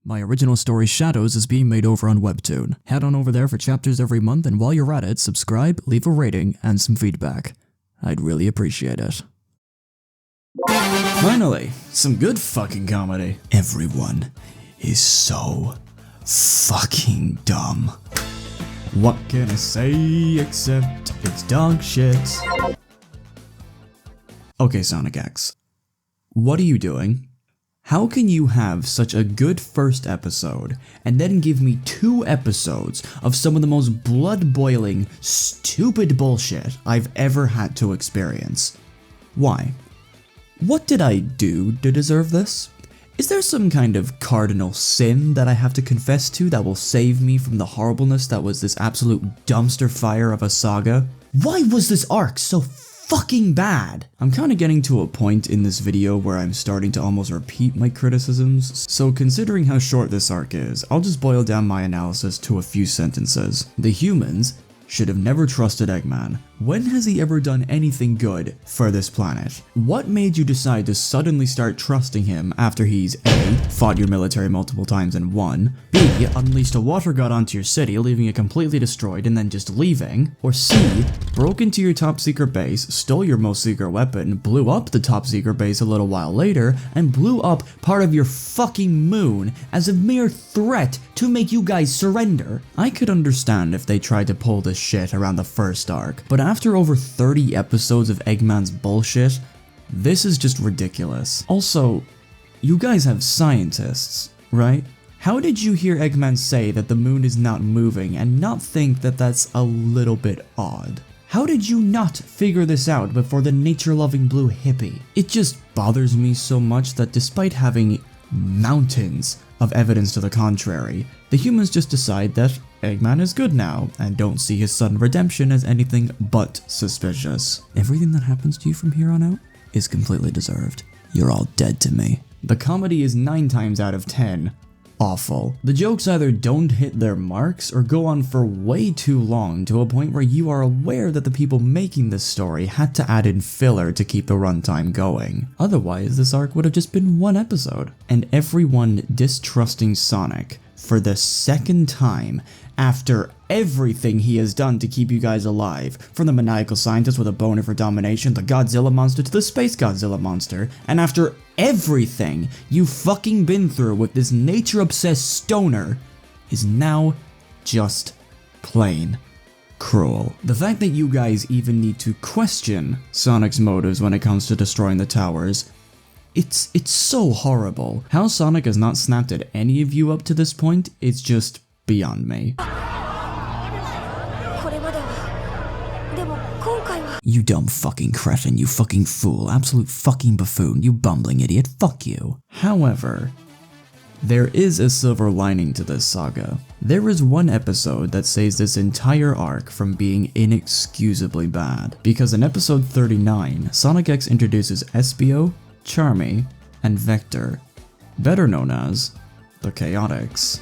My original story Shadows is being made over on Webtoon. Head on over there for chapters every month, and while you're at it, subscribe, leave a rating, and some feedback. I'd really appreciate it. Finally, some good fucking comedy. Everyone is so fucking dumb. What can I say except it's dog shit? Okay, Sonic X. What are you doing? How can you have such a good first episode and then give me 2 episodes of some of the most blood-boiling, stupid bullshit I've ever had to experience? Why? What did I do to deserve this? Is there some kind of cardinal sin that I have to confess to that will save me from the horribleness that was this absolute dumpster fire of a saga? Why was this arc so fucking bad? I'm kinda getting to a point in this video where I'm starting to almost repeat my criticisms, so considering how short this arc is, I'll just boil down my analysis to a few sentences. The humans should have never trusted Eggman. When has he ever done anything good for this planet? What made you decide to suddenly start trusting him after he's A. fought your military multiple times and won, B. unleashed a water god onto your city, leaving it completely destroyed and then just leaving, or C. broke into your top secret base, stole your most secret weapon, blew up the top secret base a little while later, and blew up part of your fucking moon as a mere threat to make you guys surrender? I could understand if they tried to pull this shit around the first arc, but after over 30 episodes of Eggman's bullshit, this is just ridiculous. Also, you guys have scientists, right? How did you hear Eggman say that the moon is not moving and not think that that's a little bit odd? How did you not figure this out before the nature-loving blue hippie? It just bothers me so much that despite having mountains of evidence to the contrary, the humans just decide that Eggman is good now, and don't see his sudden redemption as anything but suspicious. Everything that happens to you from here on out is completely deserved. You're all dead to me. The comedy is 9 times out of 10 awful. The jokes either don't hit their marks or go on for way too long to a point where you are aware that the people making this story had to add in filler to keep the runtime going. Otherwise, this arc would have just been 1 episode. And everyone distrusting Sonic for the second time after everything he has done to keep you guys alive, from the maniacal scientist with a boner for domination, the Godzilla monster to the space Godzilla monster, and after everything you've fucking been through with this nature-obsessed stoner, is now just plain cruel. The fact that you guys even need to question Sonic's motives when it comes to destroying the towers, it's so horrible. How Sonic has not snapped at any of you up to this point is just beyond me. You dumb fucking cretin, you fucking fool, absolute fucking buffoon, you bumbling idiot, fuck you. However, there is a silver lining to this saga. There is 1 episode that saves this entire arc from being inexcusably bad, because in episode 39, Sonic X introduces Espio, Charmy, and Vector, better known as the Chaotix.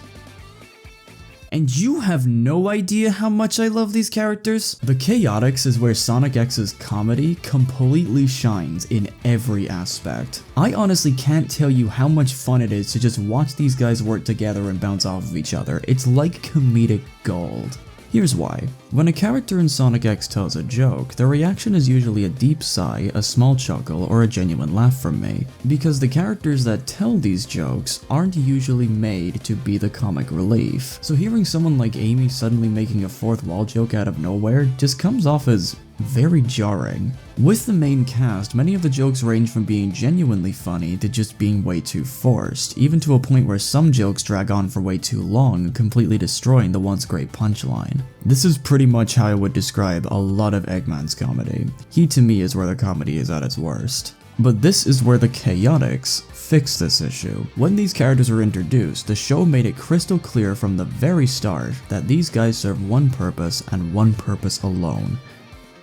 And you have no idea how much I love these characters? The Chaotix is where Sonic X's comedy completely shines in every aspect. I honestly can't tell you how much fun it is to just watch these guys work together and bounce off of each other. It's like comedic gold. Here's why. When a character in Sonic X tells a joke, the reaction is usually a deep sigh, a small chuckle, or a genuine laugh from me, because the characters that tell these jokes aren't usually made to be the comic relief. So hearing someone like Amy suddenly making a 4th wall joke out of nowhere just comes off as very jarring. With the main cast, many of the jokes range from being genuinely funny to just being way too forced, even to a point where some jokes drag on for way too long, completely destroying the once great punchline. This is pretty much how I would describe a lot of Eggman's comedy. He to me is where the comedy is at its worst. But this is where the Chaotix fixed this issue. When these characters were introduced, the show made it crystal clear from the very start that these guys serve one purpose and one purpose alone: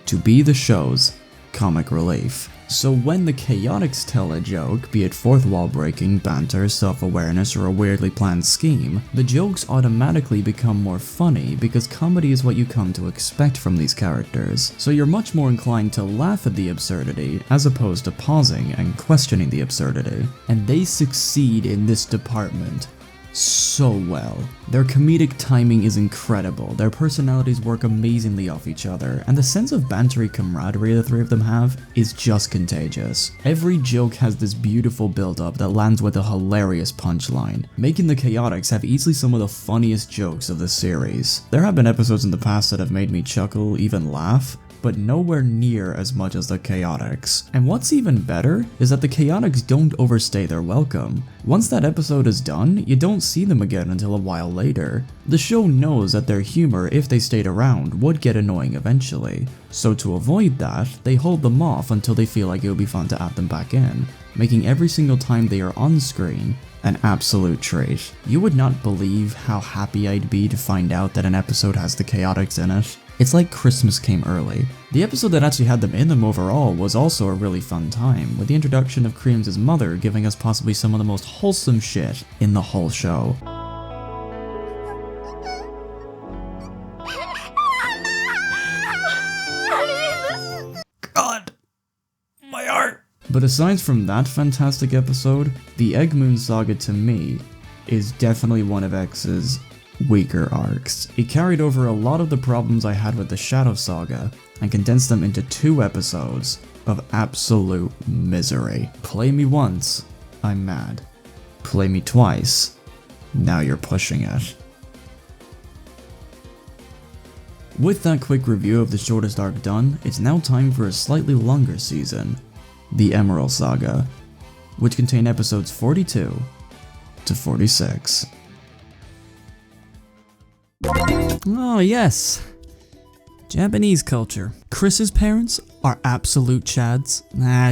to be the show's comic relief. So when the Chaotix tell a joke, be it 4th wall breaking, banter, self-awareness, or a weirdly planned scheme, the jokes automatically become more funny because comedy is what you come to expect from these characters. So you're much more inclined to laugh at the absurdity as opposed to pausing and questioning the absurdity. And they succeed in this department so well. Their comedic timing is incredible, their personalities work amazingly off each other, and the sense of bantery camaraderie the three of them have is just contagious. Every joke has this beautiful build-up that lands with a hilarious punchline, making the chaotix have easily some of the funniest jokes of the series. There have been episodes in the past that have made me chuckle, even laugh, but nowhere near as much as the chaotix. And what's even better is that the chaotix don't overstay their welcome. Once that episode is done, you don't see them again until a while later. The show knows that their humor, if they stayed around, would get annoying eventually. So to avoid that, they hold them off until they feel like it would be fun to add them back in, making every single time they are on screen an absolute treat. You would not believe how happy I'd be to find out that an episode has the chaotix in it. It's like Christmas came early. The episode that actually had them in them overall was also a really fun time, with the introduction of Creams' mother giving us possibly some of the most wholesome shit in the whole show. God, my heart. But aside from that fantastic episode, the Egg Moon Saga to me is definitely one of X's weaker arcs. It carried over a lot of the problems I had with the Shadow Saga and condensed them into 2 episodes of absolute misery. Play me once, I'm mad. Play me twice, now you're pushing it. With that quick review of the shortest arc done, it's now time for a slightly longer season, the Emerl Saga, which contain episodes 42 to 46. Oh yes, Japanese culture. Chris's parents are absolute chads.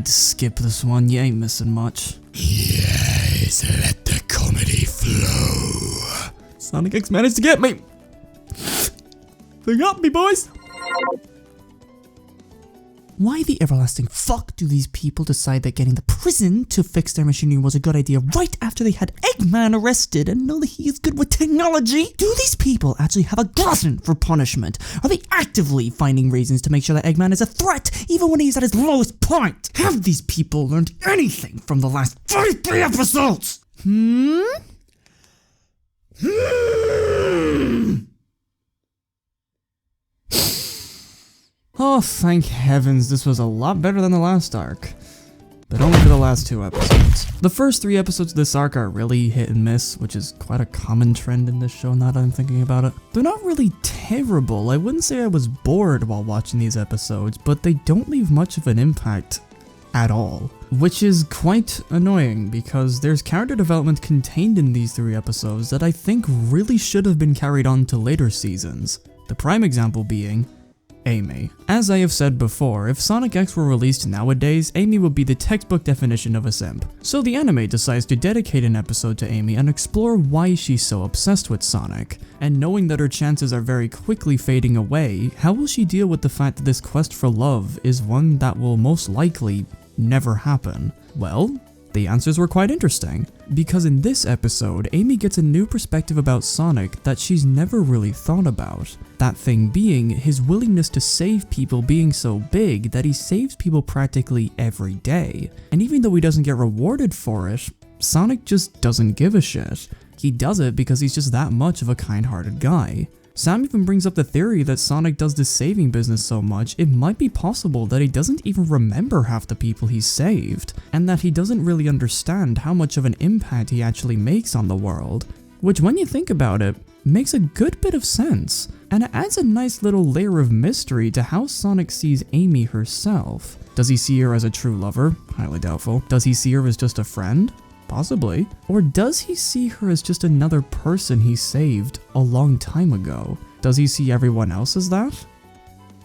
Just skip this one, you ain't missing much. Yes, let the comedy flow. Sonic X managed to get me. They got me, boys. Why the everlasting fuck do these people decide that getting the prison to fix their machinery was a good idea right after they had Eggman arrested and know that he is good with technology? Do these people actually have a glutton for punishment? Are they actively finding reasons to make sure that Eggman is a threat even when he's at his lowest point? Have these people learned anything from the last 43 episodes? Oh, thank heavens, this was a lot better than the last arc. But only for the last 2 episodes. The first 3 episodes of this arc are really hit and miss, which is quite a common trend in this show now that I'm thinking about it. They're not really terrible. I wouldn't say I was bored while watching these episodes, but they don't leave much of an impact at all. Which is quite annoying because there's character development contained in these 3 episodes that I think really should have been carried on to later seasons. The prime example being Amy. As I have said before, if Sonic X were released nowadays, Amy would be the textbook definition of a simp. So the anime decides to dedicate an episode to Amy and explore why she's so obsessed with Sonic. And knowing that her chances are very quickly fading away, how will she deal with the fact that this quest for love is one that will most likely never happen? Well, the answers were quite interesting, because in this episode, Amy gets a new perspective about Sonic that she's never really thought about. That thing being his willingness to save people being so big that he saves people practically every day. And even though he doesn't get rewarded for it, Sonic just doesn't give a shit. He does it because he's just that much of a kind-hearted guy. Sam even brings up the theory that Sonic does this saving business so much, it might be possible that he doesn't even remember half the people he's saved, and that he doesn't really understand how much of an impact he actually makes on the world. Which, when you think about it, makes a good bit of sense, and it adds a nice little layer of mystery to how Sonic sees Amy herself. Does he see her as a true lover? Highly doubtful. Does he see her as just a friend? Possibly. Or does he see her as just another person he saved a long time ago? Does he see everyone else as that?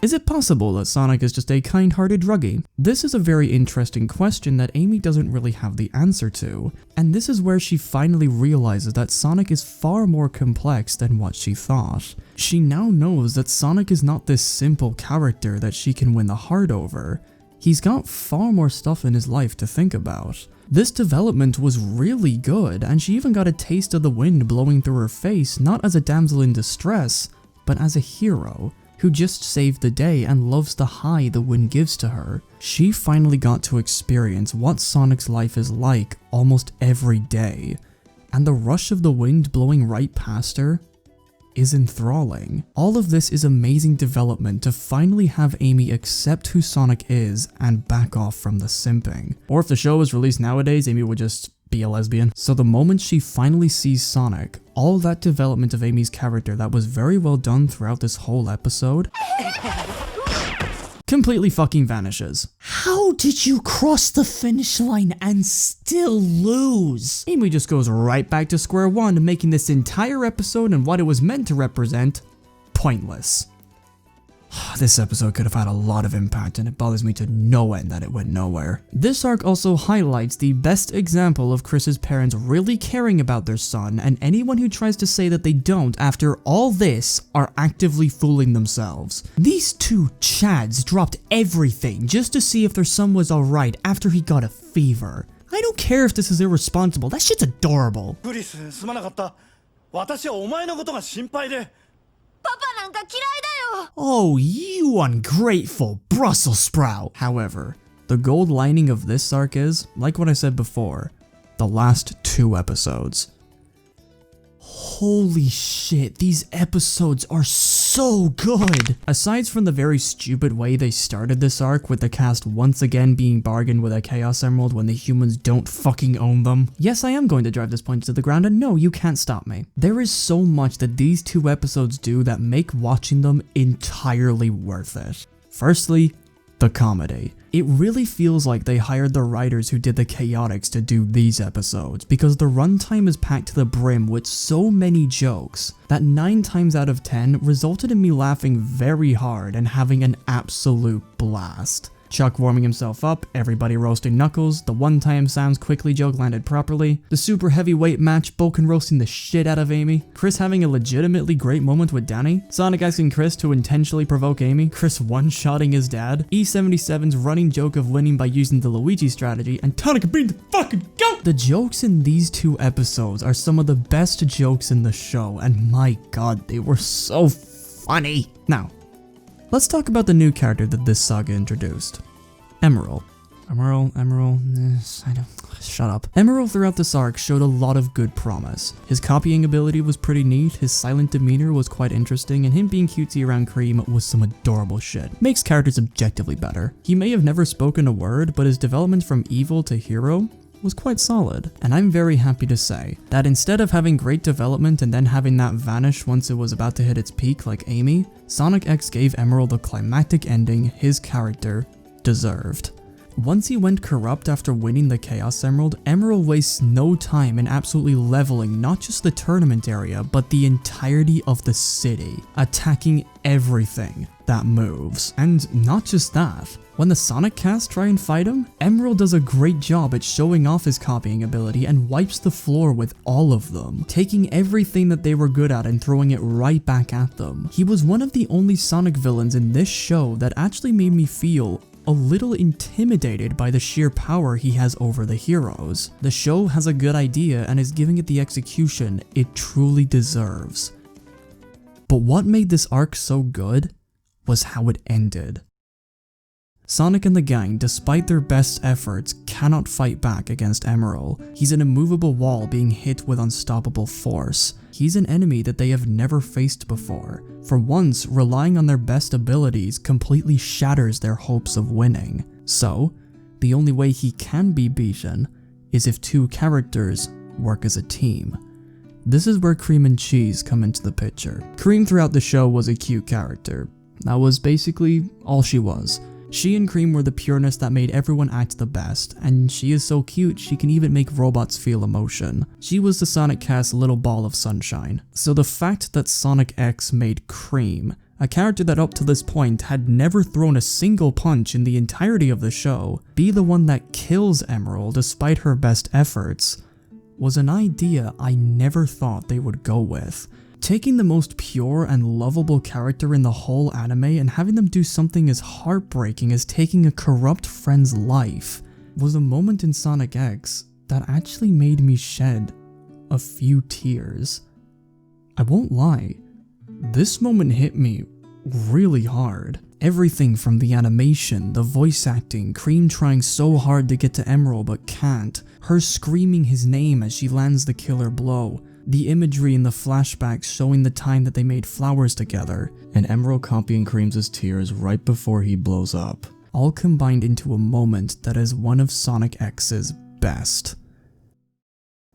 Is it possible that Sonic is just a kind-hearted druggie? This is a very interesting question that Amy doesn't really have the answer to, and this is where she finally realizes that Sonic is far more complex than what she thought. She now knows that Sonic is not this simple character that she can win the heart over. He's got far more stuff in his life to think about. This development was really good, and she even got a taste of the wind blowing through her face, not as a damsel in distress, but as a hero who just saved the day and loves the high the wind gives to her. She finally got to experience what Sonic's life is like almost every day. and the rush of the wind blowing right past her is enthralling. All of this is amazing development to finally have Amy accept who Sonic is and back off from the simping. Or if the show was released nowadays, Amy would just be a lesbian. So the moment she finally sees Sonic, all that development of Amy's character that was very well done throughout this whole episode completely fucking vanishes. How did you cross the finish line and still lose? Amy just goes right back to square one, making this entire episode and what it was meant to represent pointless. This episode could have had a lot of impact, and it bothers me to no end that it went nowhere. This arc also highlights the best example of Chris's parents really caring about their son, and anyone who tries to say that they don't after all this are actively fooling themselves. These two chads dropped everything just to see if their son was alright after he got a fever. I don't care if this is irresponsible, that shit's adorable. クリス、すまなかった。私はお前のことが心配で。パパなんか嫌いだよ。 Oh, you ungrateful Brussels sprout! However, the gold lining of this arc is, like what I said before, the last 2 episodes. Holy shit, these episodes are so good! Aside from the very stupid way they started this arc with the cast once again being bargained with a Chaos Emerald when the humans don't fucking own them. Yes, I am going to drive this point to the ground, and no, you can't stop me. There is so much that these 2 episodes do that make watching them entirely worth it. Firstly, the comedy. It really feels like they hired the writers who did the chaotix to do these episodes, because the runtime is packed to the brim with so many jokes that 9 times out of 10 resulted in me laughing very hard and having an absolute blast. Chuck warming himself up, everybody roasting Knuckles, the one-time Sam's quickly joke landed properly, the super heavyweight match, Bulkin roasting the shit out of Amy, Chris having a legitimately great moment with Danny, Sonic asking Chris to intentionally provoke Amy, Chris one-shotting his dad, E77's running joke of winning by using the Luigi strategy, and Tonic being the fucking GOAT! The jokes in these 2 episodes are some of the best jokes in the show, and my god, they were so funny. Now, let's talk about the new character that this saga introduced. Emerl. Shut up. Emerl throughout this arc showed a lot of good promise. His copying ability was pretty neat, his silent demeanor was quite interesting, and him being cutesy around Cream was some adorable shit. Makes characters objectively better. He may have never spoken a word, but his development from evil to hero was quite solid, and I'm very happy to say that instead of having great development and then having that vanish once it was about to hit its peak like Amy, Sonic X gave Emerl the climactic ending his character deserved. Once he went corrupt after winning the Chaos Emerald, Emerl wastes no time in absolutely leveling not just the tournament area, but the entirety of the city, attacking everything that moves. And not just that, when the Sonic cast try and fight him, Emerl does a great job at showing off his copying ability and wipes the floor with all of them, taking everything that they were good at and throwing it right back at them. He was one of the only Sonic villains in this show that actually made me feel a little intimidated by the sheer power he has over the heroes. The show has a good idea and is giving it the execution it truly deserves. But what made this arc so good was how it ended. Sonic and the gang, despite their best efforts, cannot fight back against Emerl. He's an immovable wall being hit with unstoppable force. He's an enemy that they have never faced before. For once, relying on their best abilities completely shatters their hopes of winning. So, the only way he can be beaten is if 2 characters work as a team. This is where Cream and Cheese come into the picture. Cream throughout the show was a cute character. That was basically all she was. She and Cream were the pureness that made everyone act the best, and she is so cute she can even make robots feel emotion. She was the Sonic cast's little ball of sunshine. So the fact that Sonic X made Cream, a character that up to this point had never thrown a single punch in the entirety of the show, be the one that kills Emerl despite her best efforts, was an idea I never thought they would go with. Taking the most pure and lovable character in the whole anime and having them do something as heartbreaking as taking a corrupt friend's life was a moment in Sonic X that actually made me shed a few tears. I won't lie, this moment hit me really hard. Everything from the animation, the voice acting, Cream trying so hard to get to Emerl but can't, her screaming his name as she lands the killer blow, the imagery in the flashbacks showing the time that they made flowers together, and Emerl copying Cream's tears right before he blows up, all combined into a moment that is one of Sonic X's best.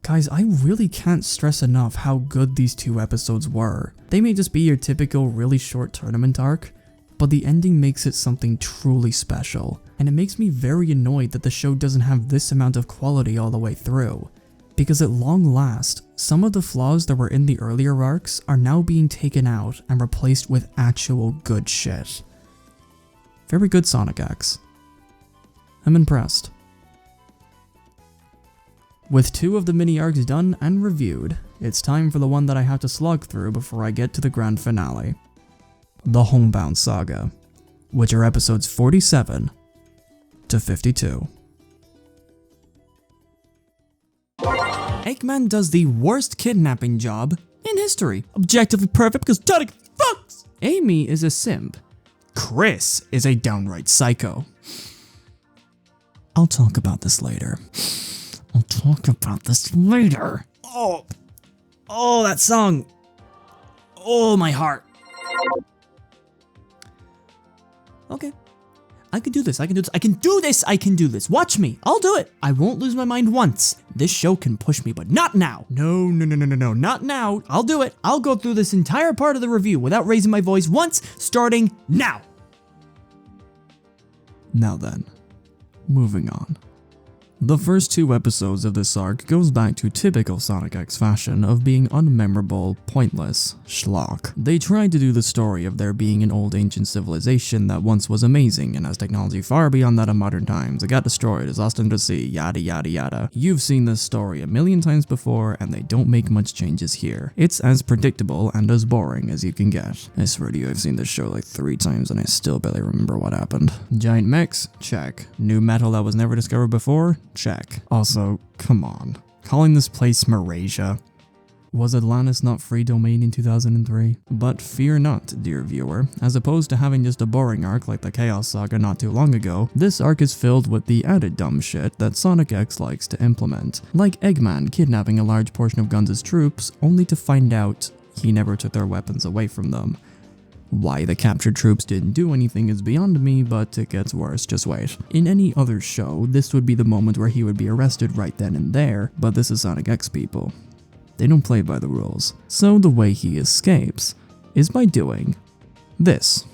Guys, I really can't stress enough how good these 2 episodes were. They may just be your typical really short tournament arc, but the ending makes it something truly special, and it makes me very annoyed that the show doesn't have this amount of quality all the way through. Because at long last, some of the flaws that were in the earlier arcs are now being taken out and replaced with actual good shit. Very good, Sonic X. I'm impressed. With 2 of the mini arcs done and reviewed, it's time for the one that I have to slog through before I get to the grand finale. The Homebound Saga, which are episodes 47 to 52. Eggman does the worst kidnapping job in history. Objectively perfect because Sonic fucks! Amy is a simp. Chris is a downright psycho. I'll talk about this later. Oh, that song. Oh, my heart. Okay. I can do this. Watch me. I'll do it. I won't lose my mind once. This show can push me, but not now. No, not now. I'll do it. I'll go through this entire part of the review without raising my voice once, starting now. Now then, moving on. The first 2 episodes of this arc goes back to typical Sonic X fashion of being unmemorable, pointless schlock. They tried to do the story of there being an old ancient civilization that once was amazing and has technology far beyond that of modern times. It got destroyed, is lost into the sea, yada yada yada. You've seen this story a million times before and they don't make much changes here. It's as predictable and as boring as you can get. I swear to you, I've seen this show like 3 times and I still barely remember what happened. Giant mechs? Check. New metal that was never discovered before? Check. Also, come on. Calling this place Marasia? Was Atlantis not free domain in 2003? But fear not, dear viewer. As opposed to having just a boring arc like the Chaos Saga not too long ago, this arc is filled with the added dumb shit that Sonic X likes to implement. Like Eggman kidnapping a large portion of Guns' troops, only to find out he never took their weapons away from them. Why the captured troops didn't do anything is beyond me, but it gets worse, just wait. In any other show, this would be the moment where he would be arrested right then and there, but this is Sonic X people. They don't play by the rules. So the way he escapes is by doing this.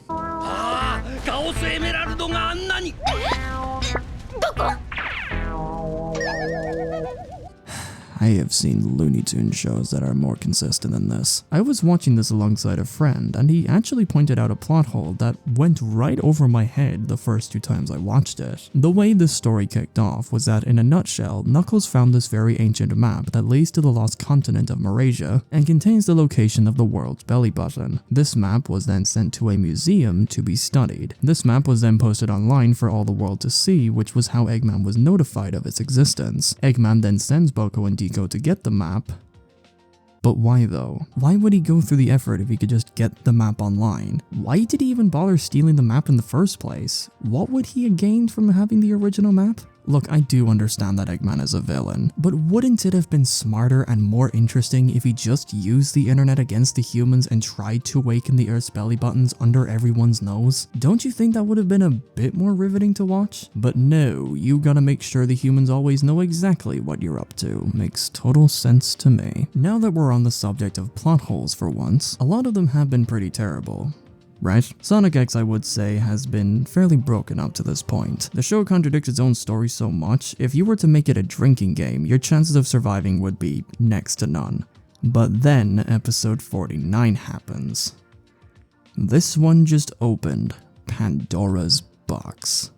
I have seen Looney Tunes shows that are more consistent than this. I was watching this alongside a friend, and he actually pointed out a plot hole that went right over my head the first 2 times I watched it. The way this story kicked off was that, in a nutshell, Knuckles found this very ancient map that leads to the lost continent of Marasia and contains the location of the world's belly button. This map was then sent to a museum to be studied. This map was then posted online for all the world to see, which was how Eggman was notified of its existence. Eggman then sends Boko and Deco to get the map. But why though? Why would he go through the effort if he could just get the map online? Why did he even bother stealing the map in the first place? What would he have gained from having the original map? Look, I do understand that Eggman is a villain, but wouldn't it have been smarter and more interesting if he just used the internet against the humans and tried to awaken the Earth's belly buttons under everyone's nose? Don't you think that would have been a bit more riveting to watch? But no, you gotta make sure the humans always know exactly what you're up to. Makes total sense to me. Now that we're on the subject of plot holes for once, a lot of them have been pretty terrible. Right? Sonic X, I would say, has been fairly broken up to this point. The show contradicts its own story so much, if you were to make it a drinking game, your chances of surviving would be next to none. But then, episode 49 happens. This one just opened Pandora's box.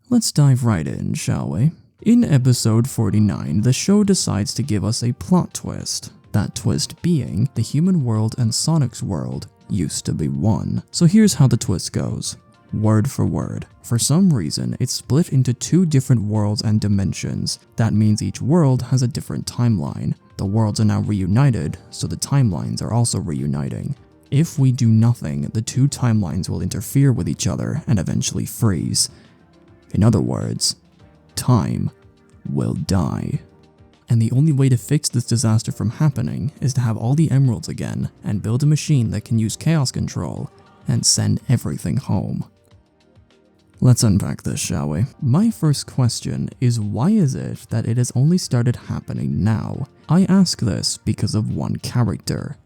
Let's dive right in, shall we? In episode 49, the show decides to give us a plot twist. That twist being, the human world and Sonic's world used to be one. So here's how the twist goes. Word for word. For some reason, it's split into 2 different worlds and dimensions. That means each world has a different timeline. The worlds are now reunited, so the timelines are also reuniting. If we do nothing, the two timelines will interfere with each other and eventually freeze. In other words, time will die. And the only way to fix this disaster from happening is to have all the emeralds again and build a machine that can use chaos control and send everything home. Let's unpack this, shall we? My first question is, why is it that it has only started happening now? I ask this because of one character,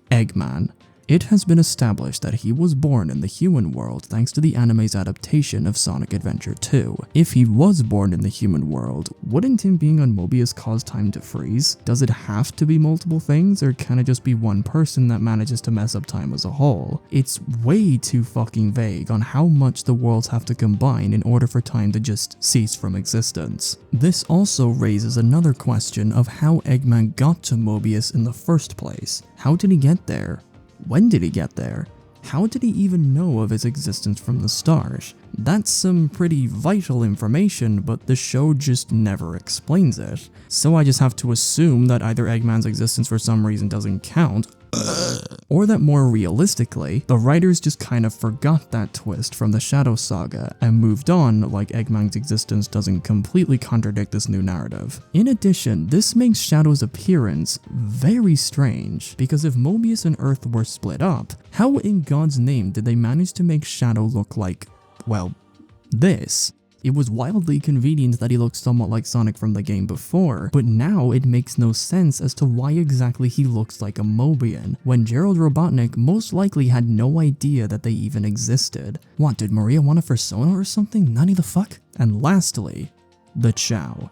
Eggman. It has been established that he was born in the human world thanks to the anime's adaptation of Sonic Adventure 2. If he was born in the human world, wouldn't him being on Mobius cause time to freeze? Does it have to be multiple things, or can it just be one person that manages to mess up time as a whole? It's way too fucking vague on how much the worlds have to combine in order for time to just cease from existence. This also raises another question of how Eggman got to Mobius in the first place. How did he get there? When did he get there? How did he even know of his existence from the start? That's some pretty vital information, but the show just never explains it. So I just have to assume that either Eggman's existence for some reason doesn't count, or that more realistically, the writers just kind of forgot that twist from the Shadow Saga and moved on like Eggman's existence doesn't completely contradict this new narrative. In addition, this makes Shadow's appearance very strange, because if Mobius and Earth were split up, how in God's name did they manage to make Shadow look like, well, this? It was wildly convenient that he looked somewhat like Sonic from the game before, but now it makes no sense as to why exactly he looks like a Mobian, when Gerald Robotnik most likely had no idea that they even existed. What, did Maria want a persona or something? Nani the fuck? And lastly, the Chao.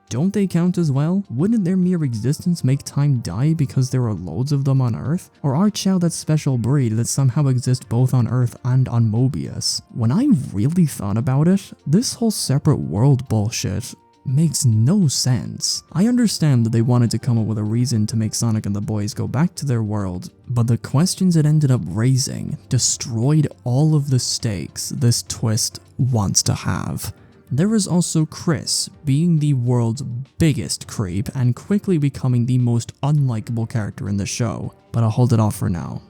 Don't they count as well? Wouldn't their mere existence make time die because there are loads of them on Earth? Or are Chao that special breed that somehow exist both on Earth and on Mobius? When I really thought about it, this whole separate world bullshit makes no sense. I understand that they wanted to come up with a reason to make Sonic and the boys go back to their world, but the questions it ended up raising destroyed all of the stakes this twist wants to have. There is also Chris, being the world's biggest creep and quickly becoming the most unlikable character in the show, but I'll hold it off for now.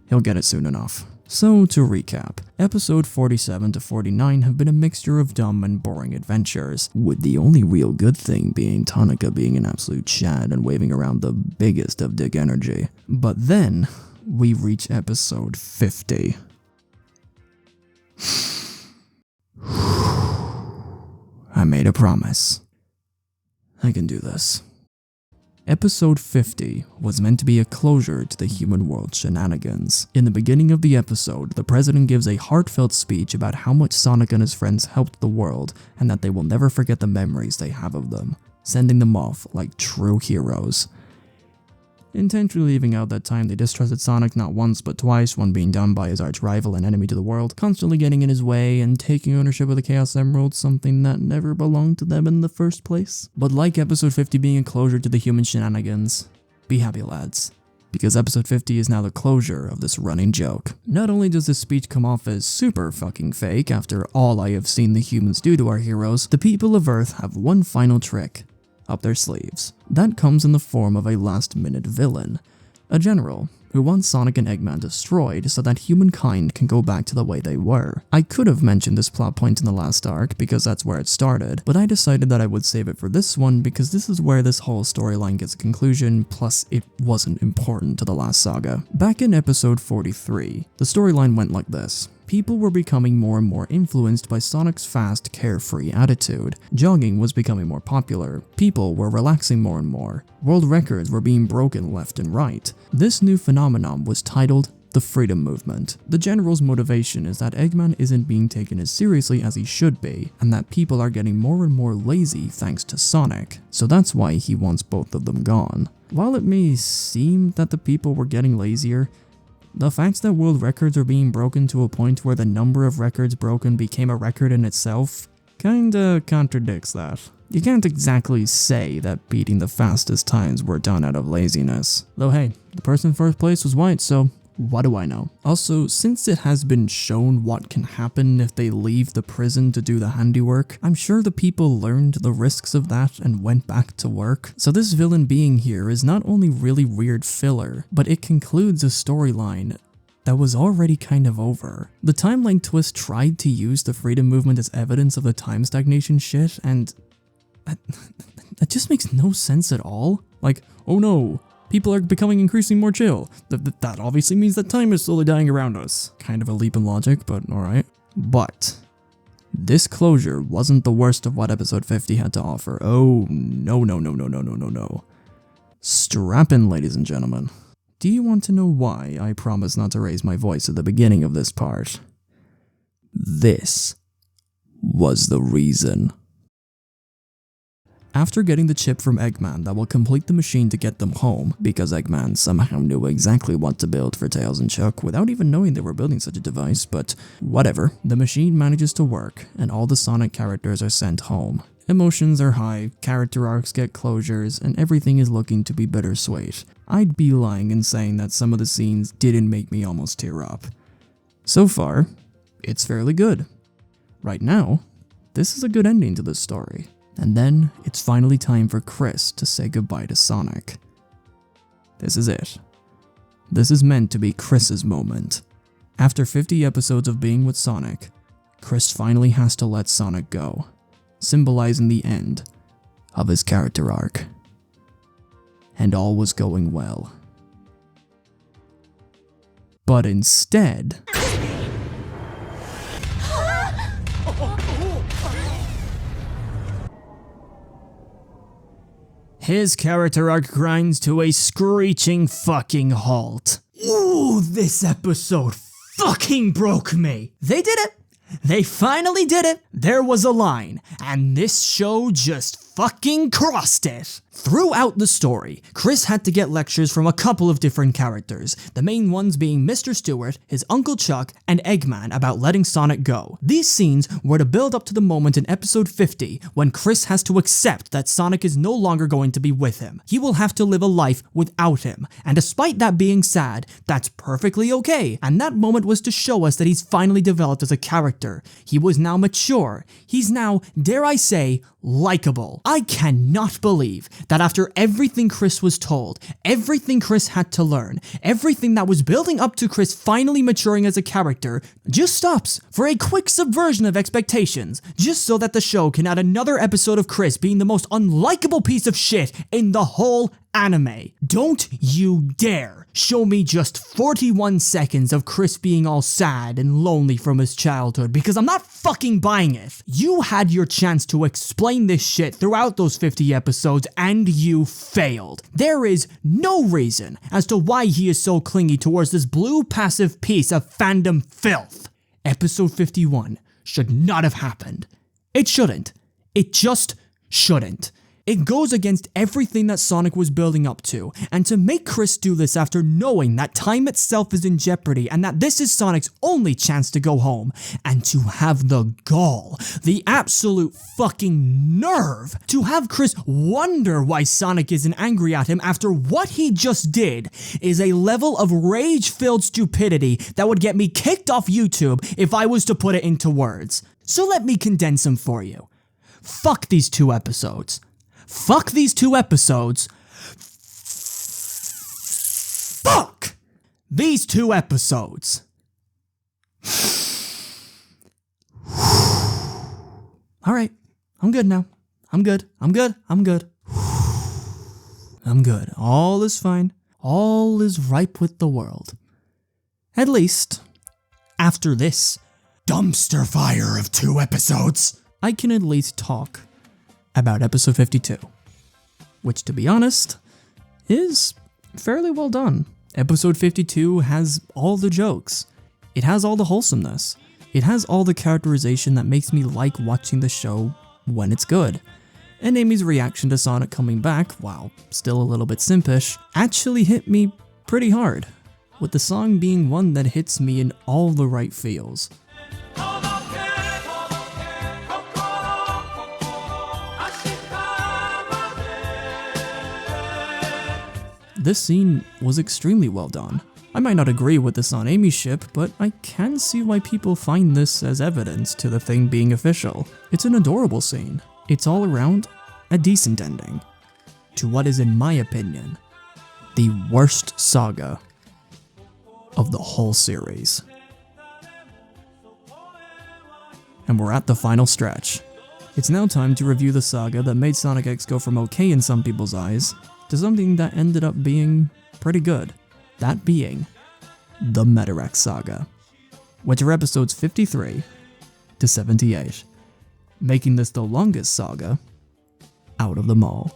He'll get it soon enough. So to recap, episode 47 to 49 have been a mixture of dumb and boring adventures, with the only real good thing being Tonica being an absolute Chad and waving around the biggest of dick energy. But then, we reach episode 50. I made a promise. I can do this. Episode 50 was meant to be a closure to the human world shenanigans. In the beginning of the episode, the president gives a heartfelt speech about how much Sonic and his friends helped the world and that they will never forget the memories they have of them, sending them off like true heroes. Intentionally leaving out that time they distrusted Sonic not once but twice, one being done by his arch-rival and enemy to the world, constantly getting in his way and taking ownership of the Chaos Emerald, something that never belonged to them in the first place. But like episode 50 being a closure to the human shenanigans, be happy lads, because episode 50 is now the closure of this running joke. Not only does this speech come off as super fucking fake after all I have seen the humans do to our heroes, the people of Earth have one final trick up their sleeves. That comes in the form of a last-minute villain, a general who wants Sonic and Eggman destroyed so that humankind can go back to the way they were. I could have mentioned this plot point in the last arc because that's where it started, but I decided that I would save it for this one because this is where this whole storyline gets a conclusion, plus it wasn't important to the last saga. Back in episode 43, the storyline went like this. People were becoming more and more influenced by Sonic's fast, carefree attitude. Jogging was becoming more popular. People were relaxing more and more. World records were being broken left and right. This new phenomenon was titled the Freedom Movement. The general's motivation is that Eggman isn't being taken as seriously as he should be, and that people are getting more and more lazy thanks to Sonic. So that's why he wants both of them gone. While it may seem that the people were getting lazier, the fact that world records are being broken to a point where the number of records broken became a record in itself kinda contradicts that. You can't exactly say that beating the fastest times were done out of laziness. Though hey, the person in first place was white, so What do I know? Also, since it has been shown what can happen if they leave the prison to do the handiwork, I'm sure the people learned the risks of that and went back to work. So this villain being here is not only really weird filler, but it concludes a storyline that was already kind of over. The timeline twist tried to use the freedom movement as evidence of the time stagnation shit, and that just makes no sense at all. Like, oh no, people are becoming increasingly more chill. That obviously means that time is slowly dying around us. Kind of a leap in logic, but alright. But this closure wasn't the worst of what episode 50 had to offer. Oh, no. Strap in, ladies and gentlemen. Do you want to know why I promised not to raise my voice at the beginning of this part? This was the reason. After getting the chip from Eggman that will complete the machine to get them home, because Eggman somehow knew exactly what to build for Tails and Chuck without even knowing they were building such a device, but whatever, the machine manages to work and all the Sonic characters are sent home. Emotions are high, character arcs get closures, and everything is looking to be bittersweet. I'd be lying in saying that some of the scenes didn't make me almost tear up. So far, it's fairly good. Right now, this is a good ending to this story. And then, it's finally time for Chris to say goodbye to Sonic. This is it. This is meant to be Chris's moment. After 50 episodes of being with Sonic, Chris finally has to let Sonic go, symbolizing the end of his character arc. And all was going well. But instead, his character arc grinds to a screeching fucking halt. Ooh, this episode fucking broke me. They did it. They finally did it. There was a line, and this show just fucking crossed it. Throughout the story, Chris had to get lectures from a couple of different characters, the main ones being Mr. Stewart, his Uncle Chuck, and Eggman about letting Sonic go. These scenes were to build up to the moment in episode 50 when Chris has to accept that Sonic is no longer going to be with him. He will have to live a life without him, and despite that being sad, that's perfectly okay, and that moment was to show us that he's finally developed as a character. He was now mature. He's now, dare I say, likable. I cannot believe that after everything Chris was told, everything Chris had to learn, everything that was building up to Chris finally maturing as a character, just stops for a quick subversion of expectations, just so that the show can add another episode of Chris being the most unlikable piece of shit in the whole anime. Don't you dare show me just 41 seconds of Chris being all sad and lonely from his childhood, because I'm not fucking buying it. You had your chance to explain this shit throughout those 50 episodes and you failed. There is no reason as to why he is so clingy towards this blue passive piece of fandom filth. Episode 51 should not have happened. It shouldn't. It just shouldn't. It goes against everything that Sonic was building up to, and to make Chris do this after knowing that time itself is in jeopardy and that this is Sonic's only chance to go home, and to have the gall, the absolute fucking nerve, to have Chris wonder why Sonic isn't angry at him after what he just did, is a level of rage-filled stupidity that would get me kicked off YouTube if I was to put it into words. So let me condense them for you. Fuck these 2 episodes. Fuck these 2 episodes. Fuck these 2 episodes. Alright, I'm good now. I'm good. I'm good. All is fine. All is ripe with the world. At least, after this dumpster fire of 2 episodes, I can at least talk about episode 52, which, to be honest, is fairly well done. Episode 52 has all the jokes. It has all the wholesomeness. It has all the characterization that makes me like watching the show when it's good. And Amy's reaction to Sonic coming back, while still a little bit simpish, actually hit me pretty hard, with the song being one that hits me in all the right feels. This scene was extremely well done. I might not agree with the Son Amy ship, but I can see why people find this as evidence to the thing being official. It's an adorable scene. It's all around a decent ending to what is, in my opinion, the worst saga of the whole series. And we're at the final stretch. It's now time to review the saga that made Sonic X go from okay in some people's eyes to something that ended up being pretty good. That being the Metarex Saga, which are episodes 53 to 78, making this the longest saga out of them all.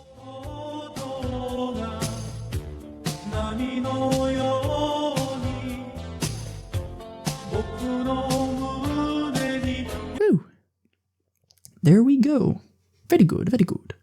Whew. There we go. Very good, very good.